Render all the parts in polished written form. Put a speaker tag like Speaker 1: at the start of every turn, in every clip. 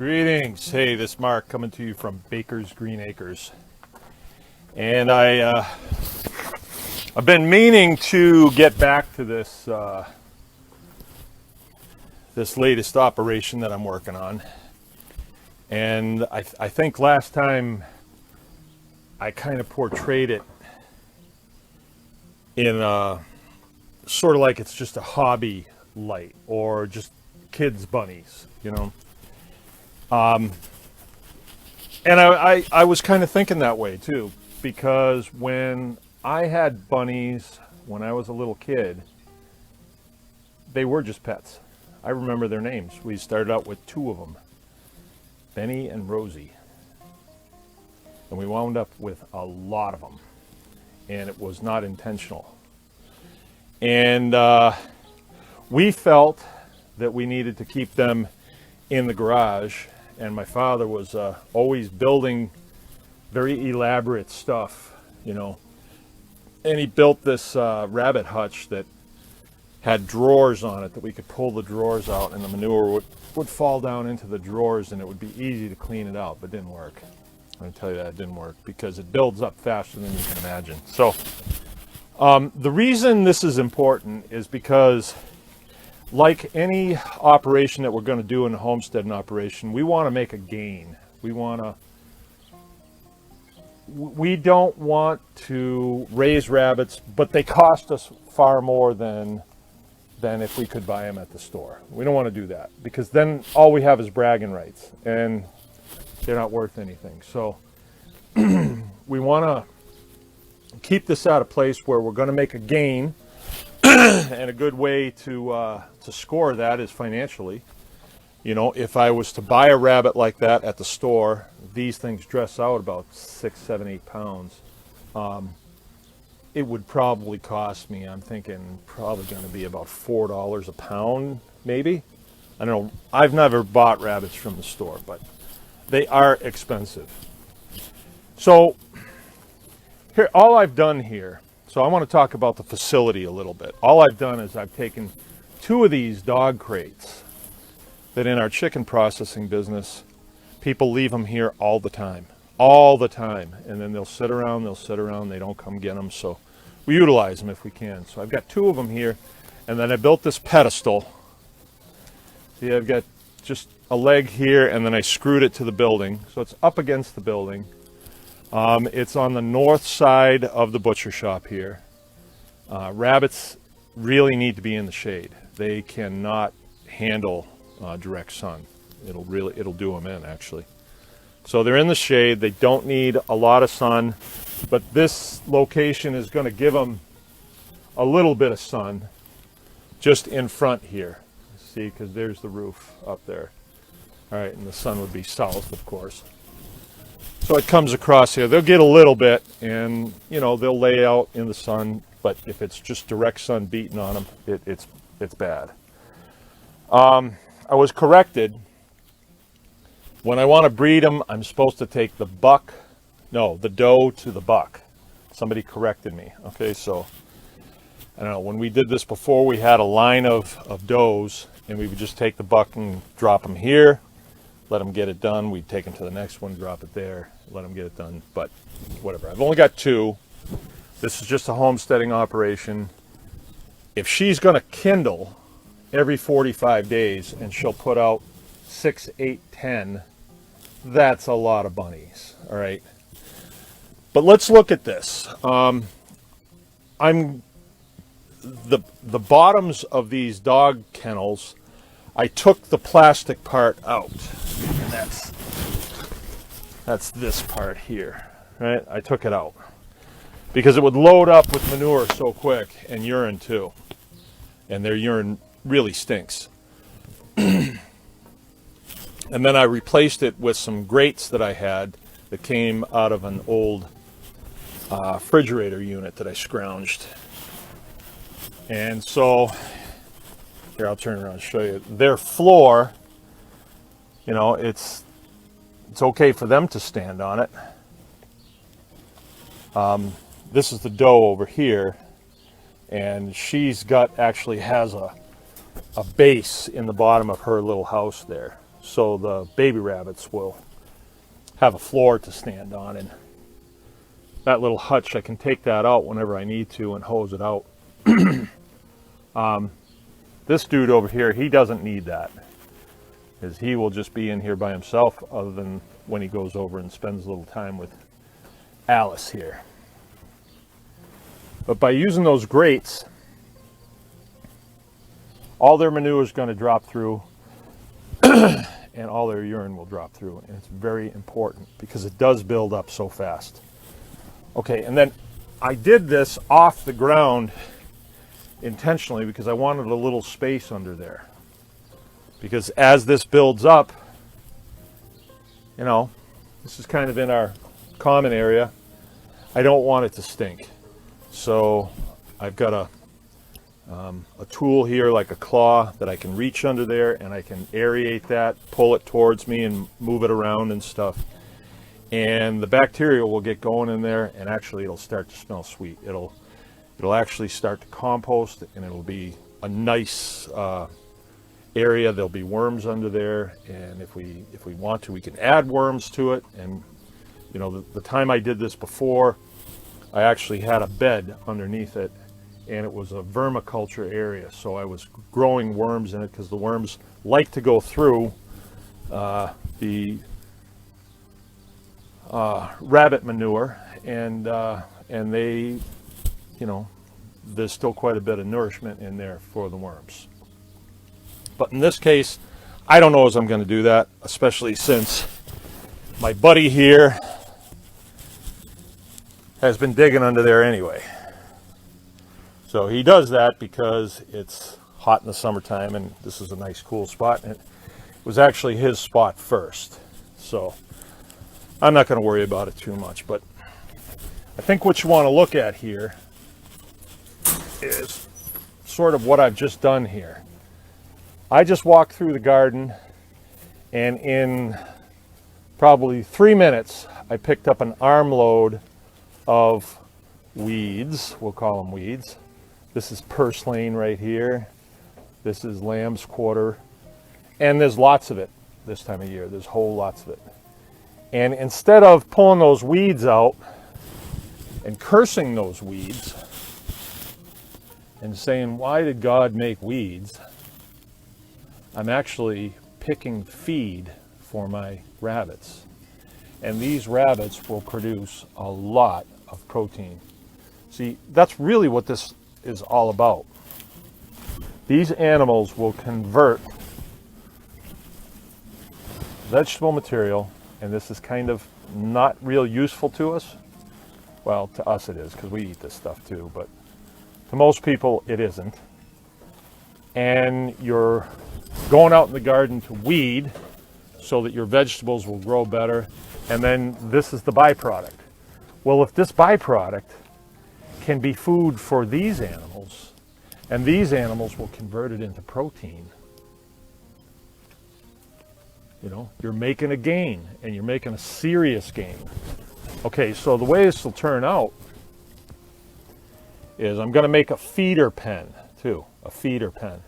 Speaker 1: Greetings. Hey, this is Mark coming to you from Baker's Green Acres. And I've been meaning to get back to this this latest operation that I'm working on. And I think last time I kind of portrayed it in sort of like it's just a hobby light or just kids bunnies, you know. And I was kind of thinking that way too, because when I had bunnies when I was a little kid, they were just pets. I remember their names. We started out with two of them, Benny and Rosie. And we wound up with a lot of them. And it was not intentional. And we felt that we needed to keep them in the garage. And my father was always building very elaborate stuff, you know. And he built this rabbit hutch that had drawers on it that we could pull the drawers out, and the manure would fall down into the drawers, and it would be easy to clean it out, but it didn't work. I'm going to tell you that it didn't work because it builds up faster than you can imagine. So the reason this is important is because, like any operation that we're going to do in a homesteading operation, we want to make a gain. We don't want to raise rabbits, but they cost us far more than if we could buy them at the store. We don't want to do that, because then all we have is bragging rights, and they're not worth anything. So we want to keep this at a place where we're going to make a gain. And a good way to score that is financially. You know, if I was to buy a rabbit like that at the store, these things dress out about 6, 7, 8 pounds. It would probably cost me, I'm thinking, probably going to be about $4 a pound, maybe. I don't know. I've never bought rabbits from the store, but they are expensive. So here, all I've done here. So I want to talk about the facility a little bit. All I've done is I've taken 2 of these dog crates that in our chicken processing business, people leave them here all the time. And then they'll sit around, they don't come get them. So we utilize them if we can. So I've got 2 of them here, and then I built this pedestal. See, I've got just a leg here, and then I screwed it to the building. So it's up against the building. It's on the north side of the butcher shop here. Rabbits really need to be in the shade. They cannot handle direct sun. It'll do them in, actually. So they're in the shade. They don't need a lot of sun, but this location is going to give them a little bit of sun just in front here. See, because there's the roof up there. All right, and the sun would be south, of course. So it comes across here. They'll get a little bit, and you know, they'll lay out in the sun. But if it's just direct sun beating on them, it's bad. I was corrected. When I want to breed them, I'm supposed to take the doe to the buck. Somebody corrected me. Okay, so I don't know. When we did this before, we had a line of does, and we would just take the buck and drop them here. Let them get it done. We'd take them to the next one, drop it there, let them get it done. But whatever. I've only got 2. This is just a homesteading operation. If she's going to kindle every 45 days and she'll put out 6, 8, 10, that's a lot of bunnies. All right. But let's look at this. The bottoms of these dog kennels, I took the plastic part out, and that's this part here, right? I took it out because it would load up with manure so quick, and urine too, and their urine really stinks. And then I replaced it with some grates that I had that came out of an old refrigerator unit that I scrounged. And so here, I'll turn around and show you. Their floor, you know, it's okay for them to stand on it. This is the doe over here, and she's got, actually has a base in the bottom of her little house there. so the baby rabbits will have a floor to stand on, and that little hutch, I can take that out whenever I need to and hose it out. This dude over here, he doesn't need that, because he will just be in here by himself, other than when he goes over and spends a little time with Alice here. But by using those grates, all their manure is going to drop through and all their urine will drop through, and it's very important because it does build up so fast. Okay, and then I did this off the ground intentionally because I wanted a little space under there, because as this builds up, you know, this is kind of in our common area, I don't want it to stink. So I've got a tool here, like a claw, that I can reach under there and I can aerate that, pull it towards me and move it around and stuff. And the bacteria will get going in there, and actually it'll start to smell sweet. It'll actually start to compost, and it'll be a nice area. There'll be worms under there, and if we want to, we can add worms to it. And you know, the time I did this before, I actually had a bed underneath it, and it was a vermiculture area, so I was growing worms in it, because the worms like to go through the rabbit manure, and they, you know, there's still quite a bit of nourishment in there for the worms. But in this case, I don't know as I'm going to do that, especially since my buddy here has been digging under there anyway. So he does that because it's hot in the summertime, and this is a nice cool spot, and it was actually his spot first. So I'm not going to worry about it too much, but I think what you want to look at here is sort of what I've just done here. I just walked through the garden, and in probably 3 minutes, I picked up an armload of weeds. We'll call them weeds. This is purslane right here. This is lamb's quarter. And there's lots of it this time of year. There's whole lots of it. And instead of pulling those weeds out and cursing those weeds and saying, why did God make weeds? I'm actually picking feed for my rabbits. And these rabbits will produce a lot of protein. See, that's really what this is all about. These animals will convert vegetable material, and this is kind of not real useful to us. Well, to us it is, because we eat this stuff too, but to most people it isn't. And you're going out in the garden to weed so that your vegetables will grow better, and then this is the byproduct. Well, if this byproduct can be food for these animals, and these animals will convert it into protein, you know, you're making a gain, and you're making a serious gain. Okay, so the way this will turn out is I'm going to make a feeder pen too, a feeder pen.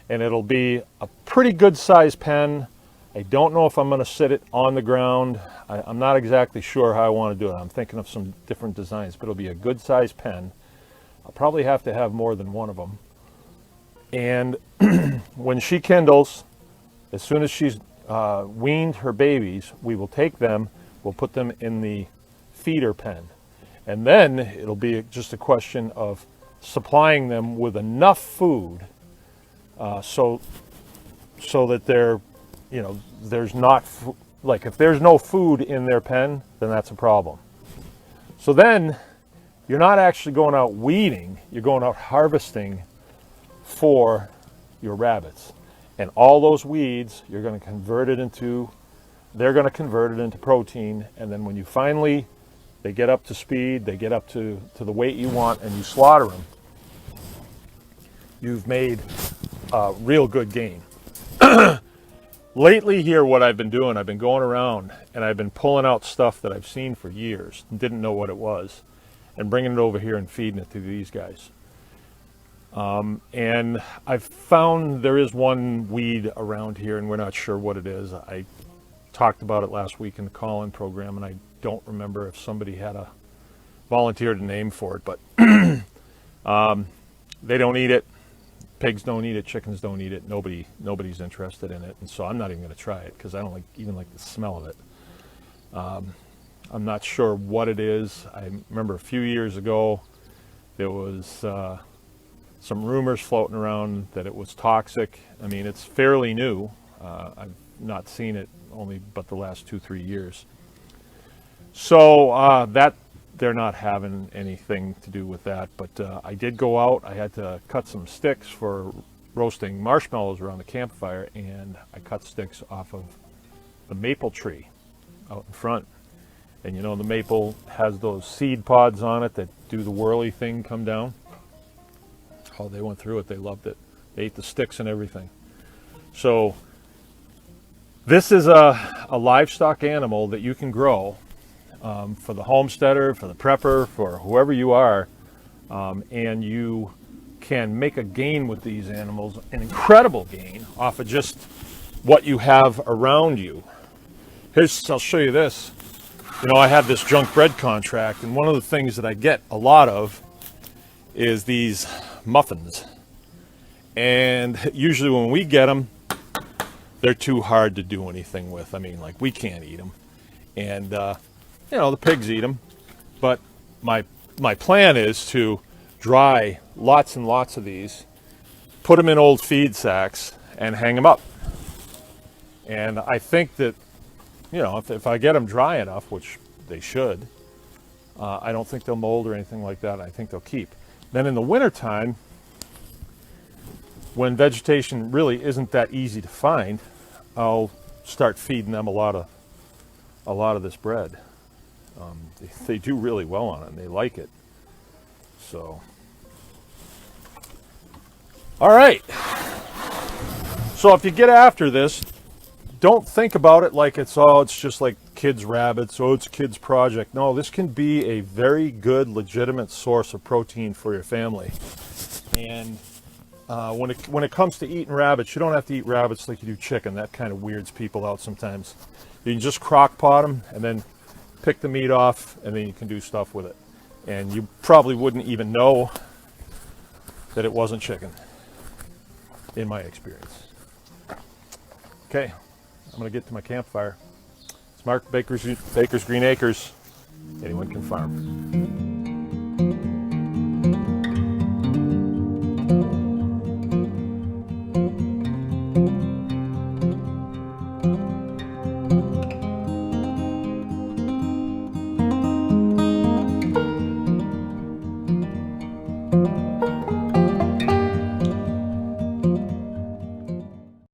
Speaker 1: And it'll be a pretty good sized pen. I don't know if I'm going to sit it on the ground. I'm not exactly sure how I want to do it. I'm thinking of some different designs, but it'll be a good sized pen. I'll probably have to have more than one of them. And when she kindles, as soon as she's weaned her babies, we will take them, we'll put them in the feeder pen. And then it'll be just a question of supplying them with enough food so that they're, you know, there's not, like if there's no food in their pen, then that's a problem. So then you're not actually going out weeding, you're going out harvesting for your rabbits. And all those weeds, you're going to convert it into, they're going to convert it into protein. And then when you finally, they get up to speed, they get up to the weight you want, and you slaughter them, you've made a real good gain. Lately here, what I've been doing, I've been going around and I've been pulling out stuff that I've seen for years and didn't know what it was, and bringing it over here and feeding it to these guys. And I've found there is one weed around here, and we're not sure what it is. I talked about it last week in the call-in program, and I don't remember if somebody had a volunteered a name for it, but they don't eat it. Pigs don't eat it. Chickens don't eat it. Nobody's interested in it, and so I'm not even going to try it because I don't even like the smell of it. I'm not sure what it is. I remember a few years ago there was some rumors floating around that it was toxic. I mean, it's fairly new. I've not seen it only but the last 2-3 years. So that they're not having anything to do with that. But I did go out. I had to cut some sticks for roasting marshmallows around the campfire, and I cut sticks off of the maple tree out in front. And you know, the maple has those seed pods on it that do the whirly thing come down. Oh, they went through it. They loved it. They ate the sticks and everything. So this is a livestock animal that you can grow for the homesteader, for the prepper, for whoever you are, and you can make a gain with these animals, an incredible gain off of just what you have around you. I'll show you this. You know, I had this junk bread contract, and one of the things that I get a lot of is these muffins. And usually when we get them, they're too hard to do anything with. I mean, like, we can't eat them. And, you know, the pigs eat them. But my plan is to dry lots and lots of these, put them in old feed sacks, and hang them up. And I think that, you know, if I get them dry enough, which they should, I don't think they'll mold or anything like that. I think they'll keep. Then in the wintertime, when vegetation really isn't that easy to find, I'll start feeding them a lot of this bread. They do really well on it, and they like it. So, all right. So if you get after this, don't think about it like it's just like kids' rabbits, it's a kid's project. No, this can be a very good, legitimate source of protein for your family. And when it comes to eating rabbits, you don't have to eat rabbits like you do chicken. That kind of weirds people out sometimes. You can just crock pot them and then pick the meat off, and then you can do stuff with it. And you probably wouldn't even know that it wasn't chicken, in my experience. Okay. I'm going to get to my campfire. It's Mark, Baker's Green Acres. Anyone can farm.